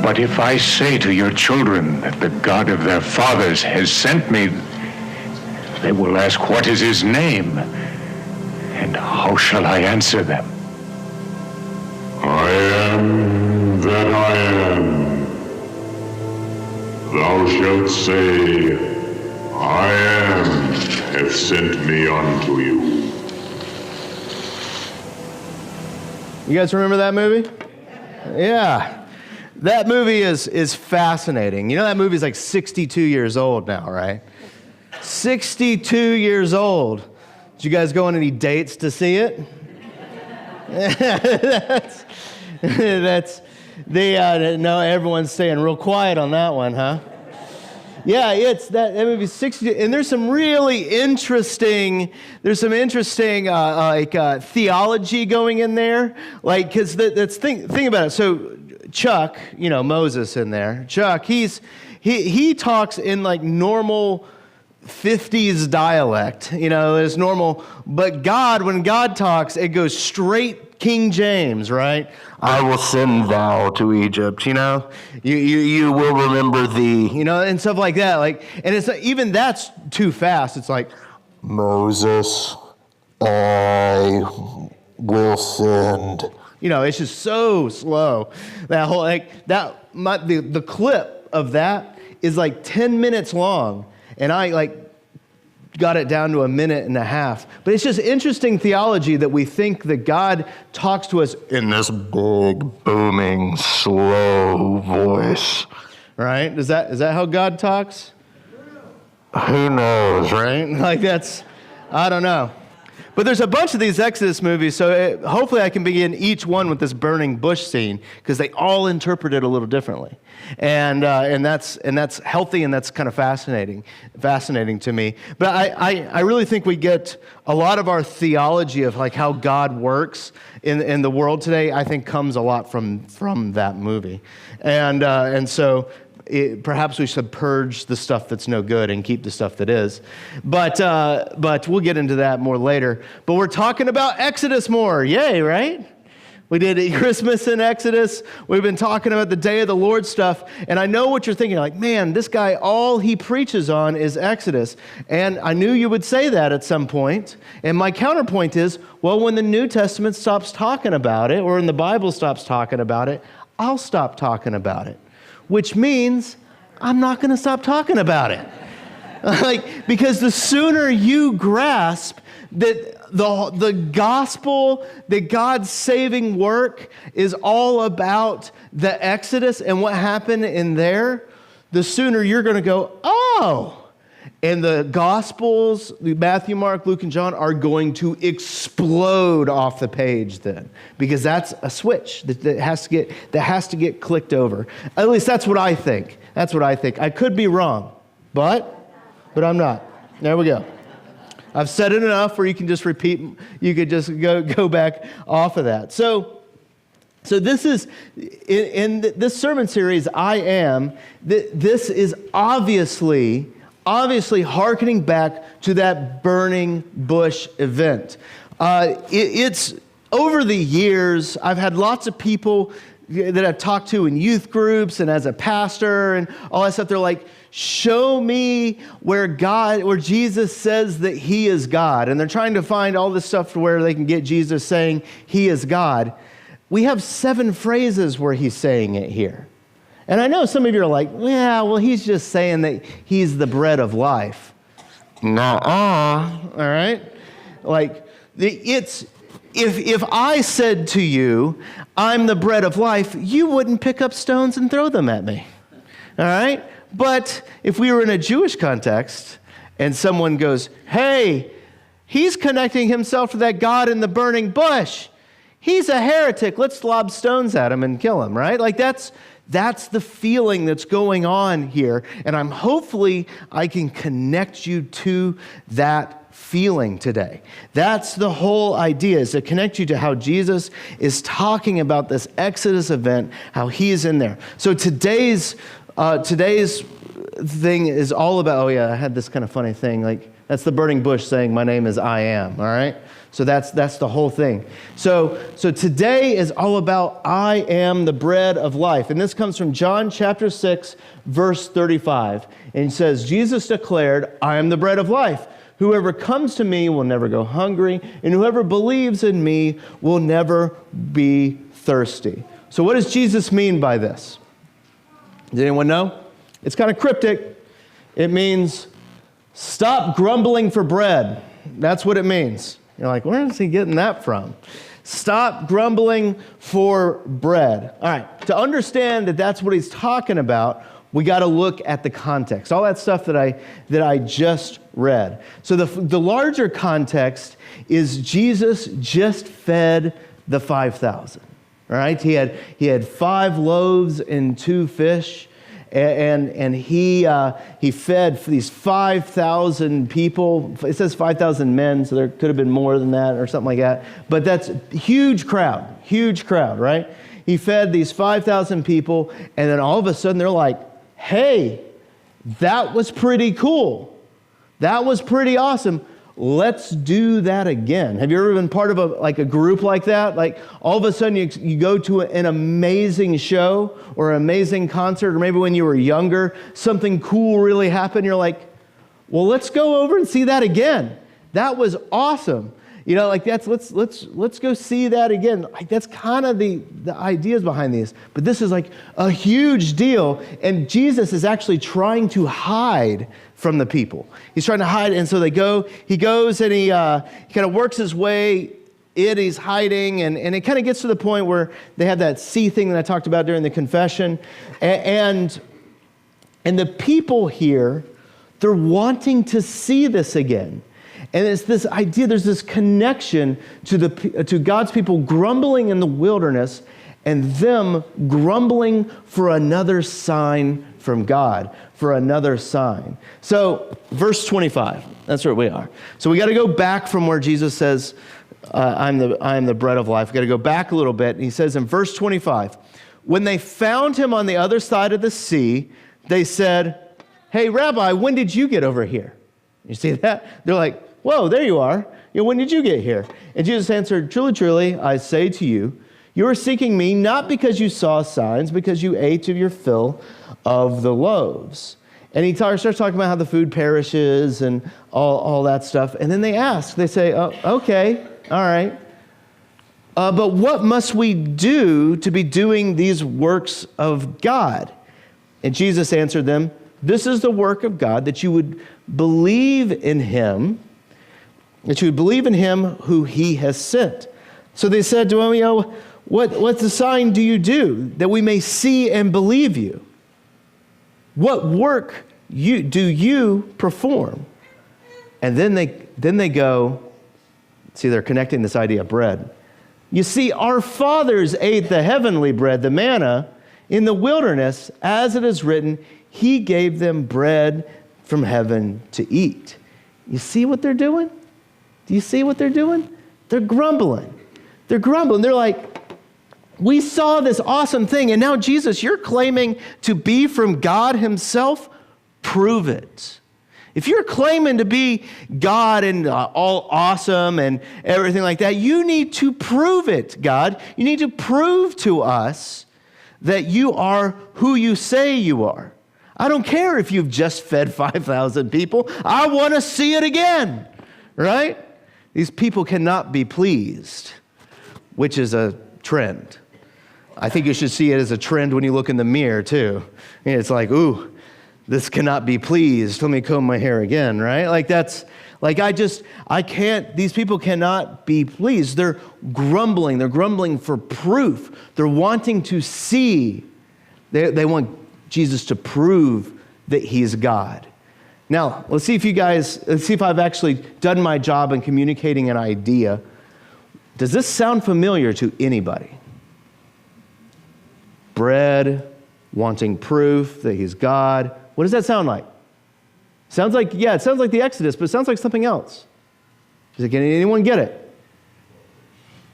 But if I say to your children that the God of their fathers has sent me, they will ask, what is his name? And how shall I answer them? I am that I am. Thou shalt say, I am hath sent me unto you. You guys remember that movie? Yeah. That movie is fascinating. You know that movie's like 62 years old now, right? 62 years old. Did you guys go on any dates to see it? No, everyone's staying real quiet on that one, huh? Yeah, it's that movie 60, and there's some really interesting, theology going in there, like, because think about it. So Chuck, Moses in there. Chuck, he talks in like normal 50s dialect, it's normal. But God, when God talks, it goes straight King James, right? I will send thou to Egypt, you will remember thee, and stuff like that. And it's even that's too fast. It's like, Moses, I will send. It's just so slow. That whole the clip of that is like 10 minutes long. And I got it down to a minute and a half. But it's just interesting theology that we think that God talks to us in this big, booming, slow voice. Right? Is that how God talks? Who knows, right? I don't know. But there's a bunch of these Exodus movies, so hopefully I can begin each one with this burning bush scene, because they all interpret it a little differently, and that's healthy, and that's kind of fascinating to me. But I really think we get a lot of our theology of like how God works in the world today. I think comes a lot from that movie, and so. Perhaps we should purge the stuff that's no good and keep the stuff that is. But we'll get into that more later. But we're talking about Exodus more. Yay, right? We did Christmas in Exodus. We've been talking about the Day of the Lord stuff. And I know what you're thinking, like, man, this guy, all he preaches on is Exodus. And I knew you would say that at some point. And my counterpoint is, well, when the New Testament stops talking about it, or when the Bible stops talking about it, I'll stop talking about it. Which means I'm not going to stop talking about it. Because the sooner you grasp that the gospel, that God's saving work is all about the Exodus and what happened in there, the sooner you're going to go, oh. And the Gospels, Matthew, Mark, Luke, and John, are going to explode off the page then, because that's a switch that has to get clicked over. At least that's what I think. I could be wrong, but I'm not. There we go. I've said it enough where you can just repeat. You could just go back off of that. So this is in this sermon series. This is obviously hearkening back to that burning bush event. It's over the years, I've had lots of people that I've talked to in youth groups and as a pastor and all that stuff. They're like, show me where Jesus says that he is God. And they're trying to find all this stuff to where they can get Jesus saying he is God. We have 7 phrases where he's saying it here. And I know some of you are like, yeah, well, he's just saying that he's the bread of life. Nuh-uh, all right? If I said to you, I'm the bread of life, you wouldn't pick up stones and throw them at me, all right? But if we were in a Jewish context and someone goes, hey, he's connecting himself to that God in the burning bush. He's a heretic. Let's lob stones at him and kill him, right? That's the feeling that's going on here. And hopefully I can connect you to that feeling today. That's the whole idea, is to connect you to how Jesus is talking about this Exodus event, how he is in there. So today's thing is all about, I had this kind of funny thing, that's the burning bush saying, my name is I am, all right? So that's the whole thing. So today is all about I am the bread of life. And this comes from John chapter 6, verse 35. And it says, Jesus declared, I am the bread of life. Whoever comes to me will never go hungry, and whoever believes in me will never be thirsty. So what does Jesus mean by this? Does anyone know? It's kind of cryptic. It means stop grumbling for bread. That's what it means. You're like, where is he getting that from? Stop grumbling for bread. All right, to understand that that's what he's talking about, we got to look at the context. All that stuff that I just read. So the larger context is Jesus just fed the 5,000. All right, he had 5 loaves and 2 fish. And he fed these 5,000 people. It says 5,000 men, so there could have been more than that or something like that. But that's a huge crowd, right? He fed these 5,000 people, and then all of a sudden they're like, hey, that was pretty cool. That was pretty awesome. Let's do that again. Have you ever been part of a group like that? Like all of a sudden you go to an amazing show or an amazing concert, or maybe when you were younger, something cool really happened. You're like, well, let's go over and see that again. That was awesome. Let's go see that again. Like that's kind of the ideas behind these. But this is like a huge deal. And Jesus is actually trying to hide from the people. He's trying to hide. And so he goes and he kind of works his way in, he's hiding. And it kind of gets to the point where they have that sea thing that I talked about during the confession. And the people here, they're wanting to see this again. And it's this idea, there's this connection to God's people grumbling in the wilderness and them grumbling for another sign from God, for another sign. So verse 25, that's where we are. So we got to go back from where Jesus says, I am the bread of life. We got to go back a little bit. And he says in verse 25, when they found him on the other side of the sea, they said, hey, Rabbi, when did you get over here? You see that? They're like, whoa, there you are. When did you get here? And Jesus answered, truly, truly, I say to you, you are seeking me not because you saw signs, because you ate to your fill of the loaves. And he starts talking about how the food perishes and all that stuff. And then they say, oh, okay, all right. But what must we do to be doing these works of God? And Jesus answered them, this is the work of God, that you would believe in him, who he has sent. So they said to him, what the sign do you do that we may see and believe you? What work do you perform? And then they go, see, they're connecting this idea of bread. You see, our fathers ate the heavenly bread, the manna, in the wilderness, as it is written, he gave them bread from heaven to eat. You see what they're doing? Do you see what they're doing? They're grumbling. They're like, we saw this awesome thing, and now Jesus, you're claiming to be from God himself? Prove it. If you're claiming to be God and all awesome and everything like that, you need to prove it, God. You need to prove to us that you are who you say you are. I don't care if you've just fed 5,000 people. I want to see it again, right? These people cannot be pleased, which is a trend. I think you should see it as a trend when you look in the mirror, too. It's like, ooh, this cannot be pleased. Let me comb my hair again, right? I can't, these people cannot be pleased. They're grumbling. They're grumbling for proof. They're wanting to see. They want Jesus to prove that he's God. Now, let's see if I've actually done my job in communicating an idea. Does this sound familiar to anybody? Bread, wanting proof that he's God. What does that sound like? It sounds like the Exodus, but it sounds like something else. Can anyone get it?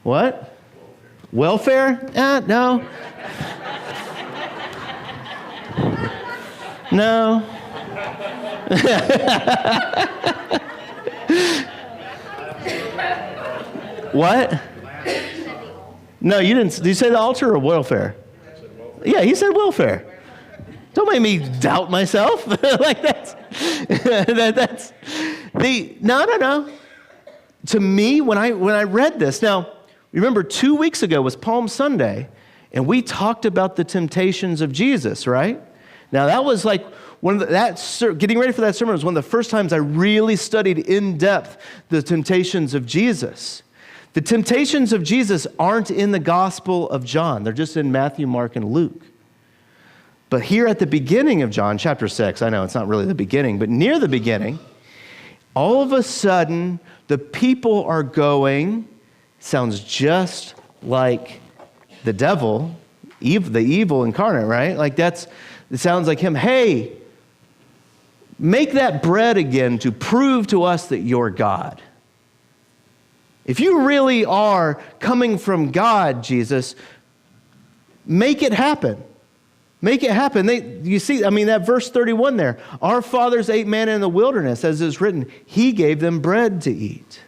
What? Welfare? No. No. What? No, you didn't. Did you say the altar or welfare? Yeah, he said welfare. Don't make me doubt myself. Like that's the no. To me, when I read this, now remember 2 weeks ago was Palm Sunday, and we talked about the temptations of Jesus, right? Now that was like getting ready for that sermon was one of the first times I really studied in depth the temptations of Jesus. The temptations of Jesus aren't in the Gospel of John. They're just in Matthew, Mark, and Luke. But here at the beginning of John, chapter 6, I know it's not really the beginning, but near the beginning, all of a sudden, the people are going, sounds just like the devil, the evil incarnate, right? Like it sounds like him. Hey, make that bread again to prove to us that you're God. If you really are coming from God, Jesus, make it happen. Make it happen. You see, that verse 31 there. Our fathers ate manna in the wilderness, as is written. He gave them bread to eat.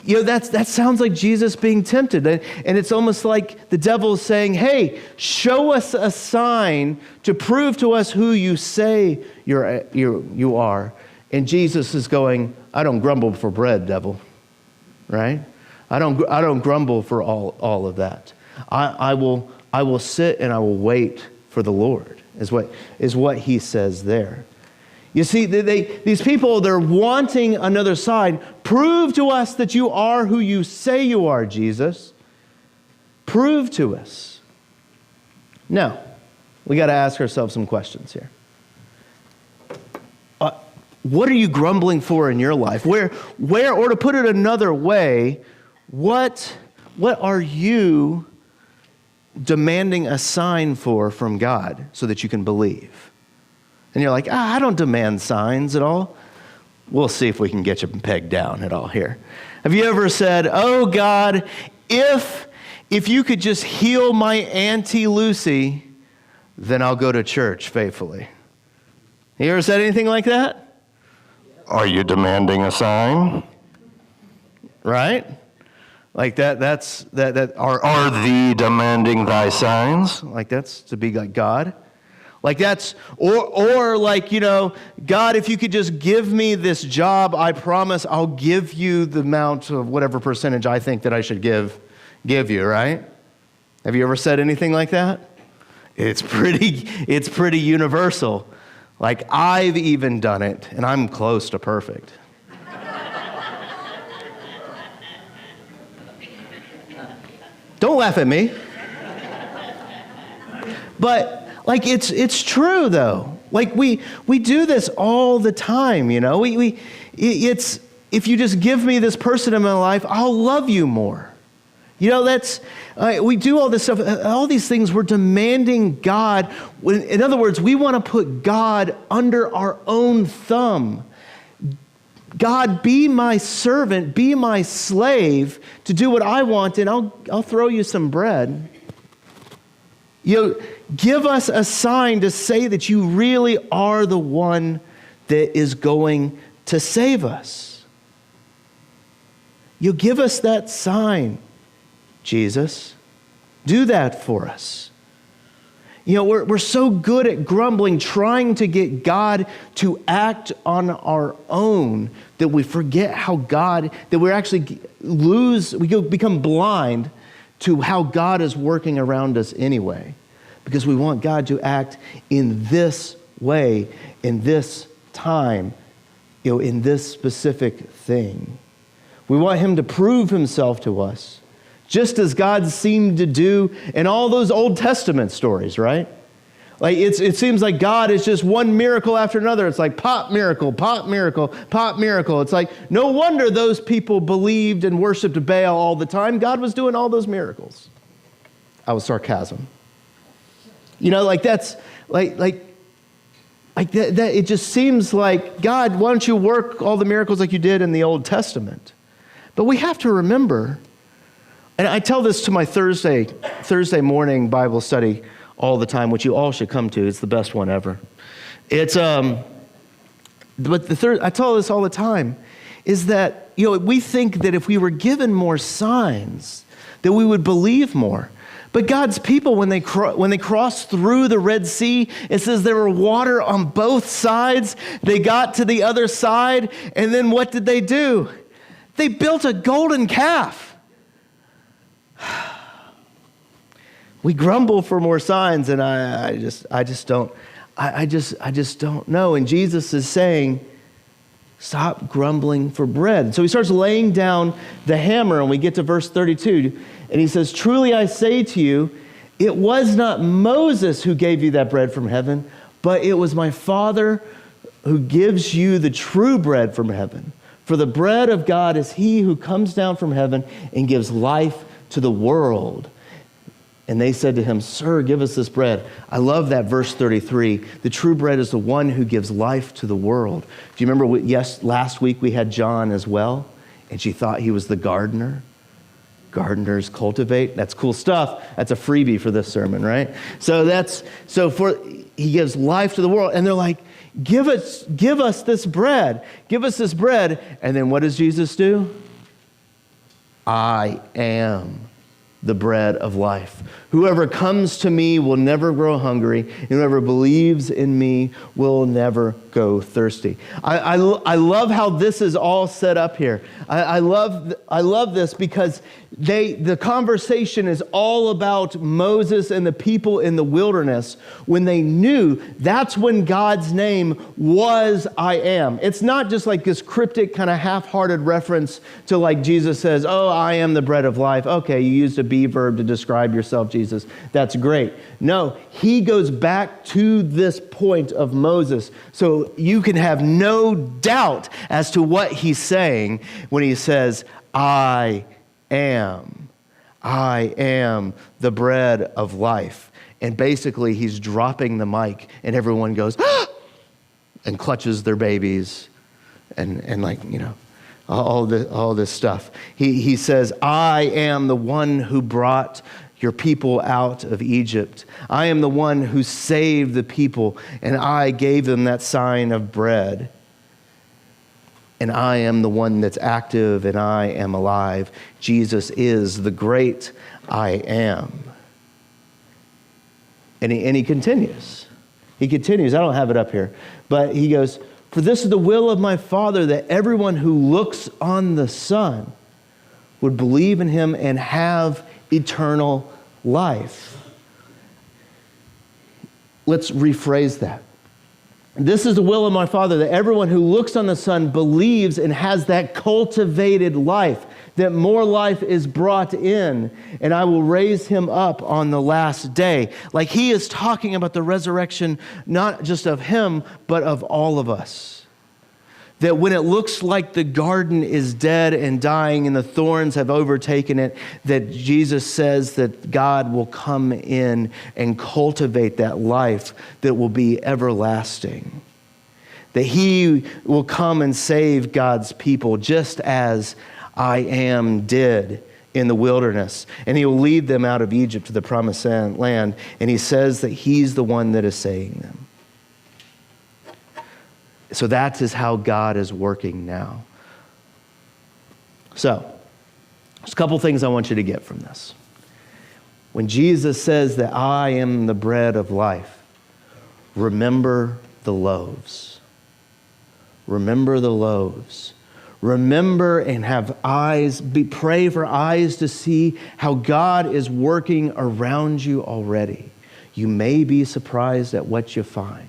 That sounds like Jesus being tempted. And it's almost like the devil is saying, hey, show us a sign to prove to us who you say you are. And Jesus is going, I don't grumble for bread, devil. Right? I don't grumble for all of that. I will sit and I will wait for the Lord, is what he says there. You see, these people, they're wanting another sign. Prove to us that you are who you say you are, Jesus. Prove to us. Now, we got to ask ourselves some questions here. What are you grumbling for in your life? Where, or to put it another way, what are you demanding a sign from God so that you can believe? And you're like, I don't demand signs at all. We'll see if we can get you pegged down at all here. Have you ever said, oh God, if you could just heal my Auntie Lucie, then I'll go to church faithfully. You ever said anything like that? Are you demanding a sign? Right? Like that's are thee demanding thy signs? Like that's to be like God. Like that's or like, God, if you could just give me this job, I promise I'll give you the amount of whatever percentage I think that I should give you, right? Have you ever said anything like that? It's pretty universal. Like I've even done it, and I'm close to perfect. Don't laugh at me. But like it's true though. Like we do this all the time, it's if you just give me this person in my life, I'll love you more. We do all this stuff, all these things, we're demanding God. In other words, we want to put God under our own thumb. God, be my servant, be my slave to do what I want, and I'll throw you some bread. Give us a sign to say that you really are the one that is going to save us. Give us that sign, Jesus. Do that for us. We're so good at grumbling, trying to get God to act on our own, that we forget that we actually become blind to how God is working around us anyway. Because we want God to act in this way, in this time, in this specific thing. We want him to prove himself to us, just as God seemed to do in all those Old Testament stories, right? Like it seems like God is just one miracle after another. It's like pop miracle, pop miracle, pop miracle. It's like no wonder those people believed and worshiped Baal all the time. God was doing all those miracles. I was sarcasm. That's like that. It just seems like, God, why don't you work all the miracles like you did in the Old Testament? But we have to remember, and I tell this to my Thursday morning Bible study all the time, which you all should come to. It's the best one ever. I tell this all the time. is that, we think that if we were given more signs, that we would believe more. But God's people, when they crossed through the Red Sea, it says there were water on both sides. They got to the other side, and then what did they do? They built a golden calf. We grumble for more signs, and I just don't know. And Jesus is saying, stop grumbling for bread. So he starts laying down the hammer, and we get to verse 32. And he says, truly I say to you, it was not Moses who gave you that bread from heaven, but it was my Father who gives you the true bread from heaven. For the bread of God is he who comes down from heaven and gives life to the world. And they said to him, sir, give us this bread. I love that verse 33. The true bread is the one who gives life to the world. Do you remember, last week we had John as well, and she thought he was the gardener. Gardeners cultivate. That's cool stuff. That's a freebie for this sermon, right? He gives life to the world, and they're like, give us this bread. Give us this bread. And then what does Jesus do? I am the bread of life. Whoever comes to me will never grow hungry, and whoever believes in me will never go thirsty. I love how this is all set up here. I love this because the conversation is all about Moses and the people in the wilderness when they knew that's when God's name was I am. It's not just like this cryptic kind of half-hearted reference to like Jesus says, oh, I am the bread of life. Okay, you used a be verb to describe yourself, Jesus. That's great. No, he goes back to this point of Moses so you can have no doubt as to what he's saying when he says, I am the bread of life. And basically he's dropping the mic and everyone goes, ah! And clutches their babies and like, all this stuff. He says, I am the one who brought your people out of Egypt. I am the one who saved the people, and I gave them that sign of bread. And I am the one that's active, and I am alive. Jesus is the great I am. And he continues. He continues. I don't have it up here. But he goes, for this is the will of my Father, that everyone who looks on the Son would believe in him and have eternal life. Let's rephrase that. This is the will of my Father, that everyone who looks on the Son believes and has that cultivated life, that more life is brought in, and I will raise him up on the last day. Like he is talking about the resurrection, not just of him, but of all of us. That when it looks like the garden is dead and dying and the thorns have overtaken it, that Jesus says that God will come in and cultivate that life that will be everlasting. That he will come and save God's people just as I am did in the wilderness. And he will lead them out of Egypt to the promised land. And he says that he's the one that is saving them. So that is how God is working now. So, there's a couple things I want you to get from this. When Jesus says that I am the bread of life, remember the loaves. Remember the loaves. Remember and have eyes, pray for eyes to see how God is working around you already. You may be surprised at what you find.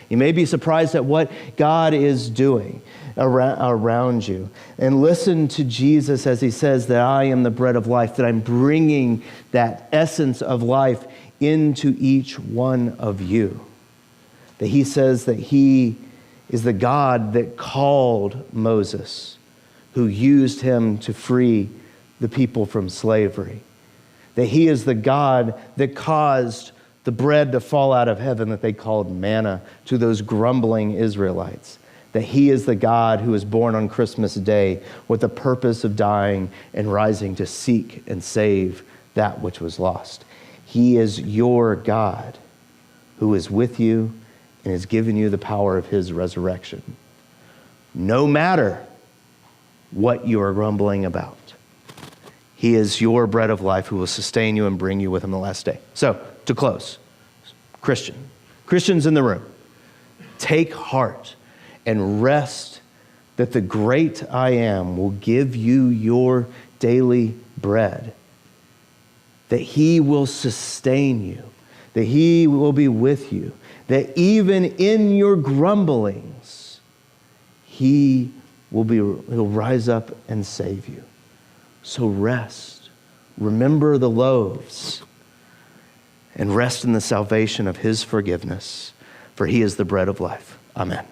You may be surprised at what God is doing around you. And listen to Jesus as he says that I am the bread of life, that I'm bringing that essence of life into each one of you. That he says that he is the God that called Moses, who used him to free the people from slavery. That he is the God that caused the bread to fall out of heaven that they called manna to those grumbling Israelites. That he is the God who was born on Christmas Day with the purpose of dying and rising to seek and save that which was lost. He is your God who is with you and has given you the power of his resurrection. No matter what you are grumbling about. He is your bread of life who will sustain you and bring you with him the last day. So, to close, Christians in the room, take heart and rest that the great I am will give you your daily bread, that he will sustain you, that he will be with you, that even in your grumblings, he'll rise up and save you. So rest. Remember the loaves and rest in the salvation of his forgiveness, for he is the bread of life. Amen.